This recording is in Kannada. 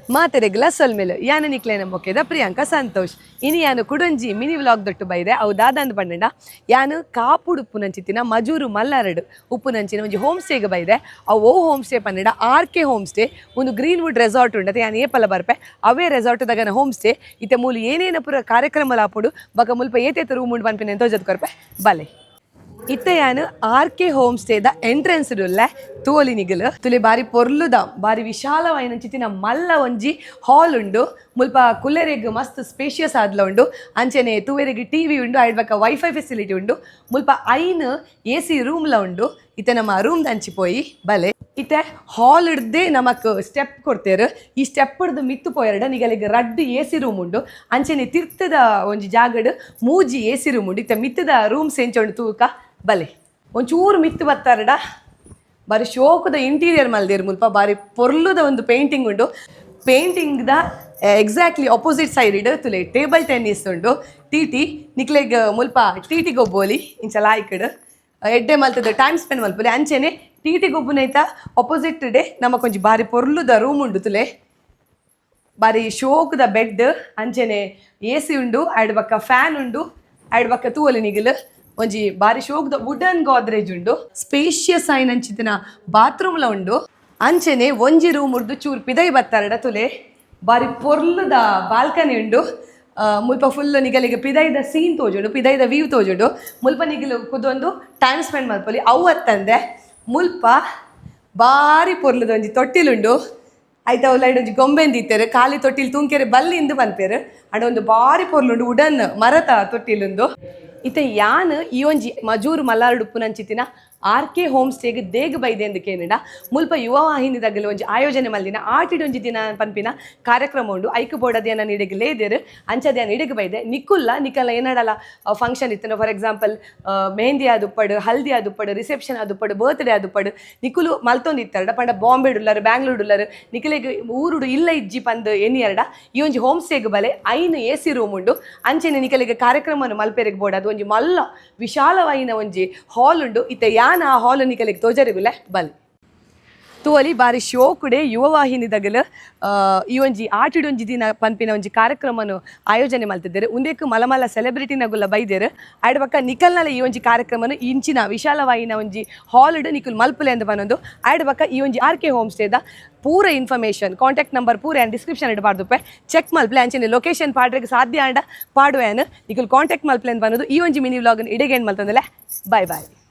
ಮಾತೆರೆಗ್ಲ ಸೊಲ್ಮೆಲು ಯಾನು ನಿಕ್ಲೇನ ಮೊಕ್ಕೆದ ಪ್ರಿಯಾಂಕ ಸಂತೋಷ್ ಇನಿ ಯಾನು ಕುಡೊಂಜಿ ಮಿನಿ ವ್ಲಾಗ್ ದೊಟ್ಟು ಬೈದೆ ಅವು ದಾದಂದು ಪಂಡ ಯಾನು ಕಾಪುಡು ಉಪ್ಪುನಂಚಿತ್ತಿನ ಮಜೂರು ಮಲ್ಲಾರಡು ಉಪ್ಪುನಂಚಿನ ಒಂಜಿ ಹೋಮ್ ಸ್ಟೇಗೆ ಬೈದೆ ಅವು ಹೋಮ್ ಸ್ಟೇ ಪಂಡ RK ಹೋಮ್ ಸ್ಟೇ ಒಂದು ಗ್ರೀನ್ವುಡ್ ರೆಸಾರ್ಟ್ ಉಂಡತೆ ಯಾನು ಏಪಲ ಬರ್ಪೆ ಅವೇ ರೆಸಾರ್ಟ್ ದಾಗನ ಹೋಮ್ ಸ್ಟೇ ಇತ್ತೆ ಮೂಲು ಏನೇನ ಪೂರ ಕಾರ್ಯಕ್ರಮ ಲಾಪುಡು ಬಕ ಮುಲ್ಪ ಏತೇತ ರೂಮ್ ಉಂಡು ಪನ್ಪಿನ ಎಂತ ಜೊತೆ ಕೊರ್ಪೆ ಬಲೆ ಇತ್ತೆ ಯಾನು RK ಹೋಮ್ ಸ್ಟೇದ ಎಂಟ್ರೆನ್ಸ್ ಡುಲ್ಲೆ ತೋಲಿ ನಿಗಲು ತುಲಿ ಬಾರಿ ಪೊರ್ಲುದ ಬಾರಿ ವಿಶಾಲವಾಯಿನ ಚಿತ್ತಿನ ಮಲ್ಲ ಒಂಜಿ ಹಾಲ್ ಉಂಡು ಮುಲ್ಪ ಕುಲ್ಲೆರೆಗ್ ಮಸ್ತ್ ಸ್ಪೇಷಿಯಸ್ ಆದ್ಲ ಉಂಡು ಅಂಚೆನೆ ತೂವೆರೆಗ್ ಟಿವಿ ಉಂಡು ಆಯ್ಡ್ಬಕ್ಕ ವೈಫೈ ಫೆಸಿಲಿಟಿ ಉಂಡು ಮುಲ್ಪ ಐನ್ AC ರೂಮ್ಲ ಉಂಡು ಇತ್ತೆ ನಮ್ಮ ರೂಮ್ ದಂಚಿ ಪೋಯಿ ಬಲೆ ಇತ್ತೆ ಹಾಲ್ ಇಡ್ದೆ ನಮಕ್ ಸ್ಟೆಪ್ ಕೊಡ್ತೇರು ಈ ಸ್ಟೆಪ್ ಹಿಡ್ದು ಮಿತ್ತು ಪೋಯರಡ ನಿಗಲಿಗೆ ರಡ್ಡ್ AC ರೂಮ್ ಉಂಡು ಅಂಚೆನೆ ತಿರ್ತದ ಒಂಜಿ ಜಾಗಡ್ ಮೂಜಿ AC ರೂಮ್ ಉಂಡು ಇತ್ತೆ ಮಿತ್ತದ ರೂಮ್ ಸೆಂಚೊಂಡು ತೂಕ ಬಲೆ ಒಂಚೂರು ಮಿತ್ತು ಬತ್ತಾರಡ ಬಾರಿ ಶೋಕದ ಇಂಟೀರಿಯರ್ ಮಲ್ದೇರು ಮುಲ್ಪ ಬಾರಿ ಪೊರ್ಲುದ ಒಂದು ಪೇಂಟಿಂಗ್ ಉಂಡು ಪೇಂಟಿಂಗ್ದ ಎಕ್ಸಾಕ್ಟ್ಲಿ ಆಪೋಸಿಟ್ ಸೈಡ್ ಇಡು ತುಲೆ ಟೇಬಲ್ ಟೆನ್ನಿಸ್ ಉಂಡು ಟಿ ನಿಕ್ಲೆಗ್ ಮುಲ್ಪ ಟಿ ಗೊಬ್ಬೋಲಿ ಇಂಚ ಲಾಯ್ಕಡ್ ಎಡ್ಡೆ ಮಲ್ತದ ಟೈಮ್ ಸ್ಪೆಂಡ್ ಮಲ್ಪೊಲಿ ಅಂಚೆನೆ ಟಿ ಗೊಬ್ಬುನೈತ ಆಪೋಸಿಟ್ ಡೇ ನಮಕೊಂಜಿ ಬಾರಿ ಪೊರ್ಲುದ ರೂಮ್ ಉಂಡು ತುಲೆ ಬಾರಿ ಶೋಕದ ಬೆಡ್ ಅಂಚೆನೆ AC ಉಂಡು ಆಯ್ಡ್ ಬಕ್ಕ ಫ್ಯಾನ್ ಉಂಡು ಆಯ್ಡ್ ಬಕ್ಕ ತೂವಲಿ ನಿಗಲು ಒಂಜಿ ಬಾರಿ ಶೋಕದ ವುಡನ್ ಗೋದ್ರೇಜ್ ಉಂಡು ಸ್ಪೇಷಿಯಸ್ ಆಯ್ನ ಅಂಚಿತ್ತಿನ ಬಾತ್ರೂಮ್ಲ ಉಂಡು ಅಂಚೆನೆ ಒಂಜಿ ರೂಮ್ ಉರ್ದು ಚೂರು ಪಿದೈ ಬತ್ತಾರಡ ತುಲೆ ಬಾರಿ ಪೊರ್ಲುದ ಬಾಲ್ಕನಿ ಉಂಡು ಮುಲ್ಪ ಫುಲ್ ನಿಗಲಿಗೆ ಪಿದೈದ ಸೀನ್ ತೋಜುಂಡು ಪಿದೈದ ವ್ಯೂ ತೋಜುಂಡು ಮುಲ್ಪ ನಿಗಲು ಕುದೊಂದು ಟೈಮ್ ಸ್ಪೆಂಡ್ ಮಲ್ಪೊಲಿ ಅವು ಅತ್ತಂದೆ ಮುಲ್ಪ ಬಾರಿ ಪೊರ್ಲುದ ಒಂಜಿ ತೊಟ್ಟಿಲುಂಡು ಆಯ್ತು ಅವಲೈಡ್ ಒಂಜಿ ಗೊಂಬೆಂದಿತ್ತೇರು ಖಾಲಿ ತೊಟ್ಟಿಲು ತೂಂಕೆರೆ ಬಲ್ಲಿಂದು ಬಂತೇರು ಅಂಡ ಒಂದು ಬಾರಿ ಪೊರ್ಲುಂಡು ವುಡನ್ ಮರದ ತೊಟ್ಟಿಲುಂದು ಇತ್ತೆ ಯಾನು ಈ ಒಂಜಿ ಮಜೂರು ಮಲ್ಲಾರ್ಡ್ ಉಪ್ಪುನಂಚಿತ್ತಿನ RK ಹೋಮ್ ಸ್ಟೇಗೆ ದೇಗ್ ಬೈದೆ ಎಂದು ಕೇನಿಡ ಮುಲ್ಪ ಯುವ ವಾಹಿನಿ ದಗಲು ಒಂಜಿ ಆಯೋಜನೆ ಮಲ್ದಿನ ಆಟಿಡೊಂಜಿ ದಿನ ಪನ್ಪಿನ ಕಾರ್ಯಕ್ರಮ ಉಂಡು ಐಕ್ ಬೋಡದಿಯನ್ನ ನಿಡೆಗೆ ಲೇದೇರು ಅಂಚದಿಯನ್ನ ನಿಡೆಗೆ ಬೈದೆ ನಿಕ್ಕಲ್ಲ ಏನಡಲ್ಲ ಫಂಕ್ಷನ್ ಇತ್ತು ಫಾರ್ ಎಕ್ಸಾಂಪಲ್ ಮೆಹಂದಿ ಆದುಪ್ಪಡು ಹಲ್ದಿ ಆದುಪ್ಪಡು ರಿಸೆಪ್ಷನ್ ಆದುಪ್ಪಡು ಬರ್ತ್ಡೇ ಆದುಪ್ಪಡು ನಿಕ್ಕುಲು ಮಲ್ತೊಂದಿತ್ತರಡ ಪಂಡ ಬಾಂಬೆ ಡುಲ್ಲರು ಬ್ಯಾಂಗ್ಳೂರ್ ಡುಲ್ಲರು ನಿಖಿಲೆಗ್ ಊರುಡು ಇಲ್ಲ ಇಜ್ಜಿ ಪಂದ್ ಎನ್ನಿಯರಡ ಈ ಒಂಜಿ ಹೋಮ್ ಸ್ಟೇಗೆ ಬಲೆ ಐನ್ AC ರೂಮ್ ಉಂಡು ಅಂಚೆನೆ ನಿಖಲೆಗೆ ಕಾರ್ಯಕ್ರಮವನ್ನು ಮಲ್ಪೆರೆಗೆ ಬೋಡದು ಒಂಜಿ ಮಲ್ಲ ವಿಶಾಲವಾಯಿನ ಒಂಜಿ ಹಾಲ್ ಉಂಡು ಇತ್ತೆ ಯಾನ ಆ ಹಾಲ್ ನಿಕಲಿಗೆ ತೋಜರಿಗುಲೆ ಬಲ್ ತೂವಲಿ ಬಾರಿ ಶೋಕುಡೆ ಯುವವಾಹಿನಿ ದಗಲು ಈ ಒಂಜಿ ಆಟಿಡೊಂಜಿ ದಿನ ಪನ್ಪಿನ ಒಂಜಿ ಕಾರ್ಯಕ್ರಮನು ಆಯೋಜನೆ ಮಲ್ತಿದ್ದೇರು ಉಂದೇಕು ಮಲಮಲ ಸೆಲೆಬ್ರಿಟಿನಗುಲ್ಲ ಬೈದೇರು ಆಯ್ಡ ಪಕ್ಕ ನಿಕಲ್ನಲ ಈ ಒಂಜಿ ಕಾರ್ಯಕ್ರಮನು ಇಂಚಿನ ವಿಶಾಲವಾಯಿನ ಒಂಜಿ ಹಾಲ್ ಇಡು ನಿಕುಲ್ ಮಲ್ಪುಲೆ ಅಂತ ಪನ್ನೊಂದು ಆಯ್ಡ ಪಕ್ಕ ಈ ಒಂಜಿ RK ಹೋಮ್ ಸ್ಟೇದ ಪೂರ ಇನ್ಫಾರ್ಮೇಷನ್ ಕಾಂಟ್ಯಾಕ್ಟ್ ನಂಬರ್ ಪೂರ ಆ್ಯಂಡ್ ಡಿಸ್ಕ್ರಿಪ್ಷನ್ ಇಡಬಾರ್ದುಪ್ಪೆ ಚೆಕ್ ಮಲ್ಪಲೆ ಅಂಚಿನ ಲೊಕೇಶನ್ ಪಾಡ್ರೆಗೆ ಸಾಧ್ಯ ಆಂಡ ಪಾಡುವೇನು ನಿಕುಲ್ ಕಾಂಟ್ಯಾಕ್ಟ್ ಮಲ್ಪಲೆ ಅಂತ ಪನ್ನೋದು ಈ ಒಂಜಿ ಮಿನಿ ವ್ಲಾಗ್ ಇಡೆಗೇನು ಮಲ್ತಂದಲೆ ಬಾಯ್ ಬಾಯ್.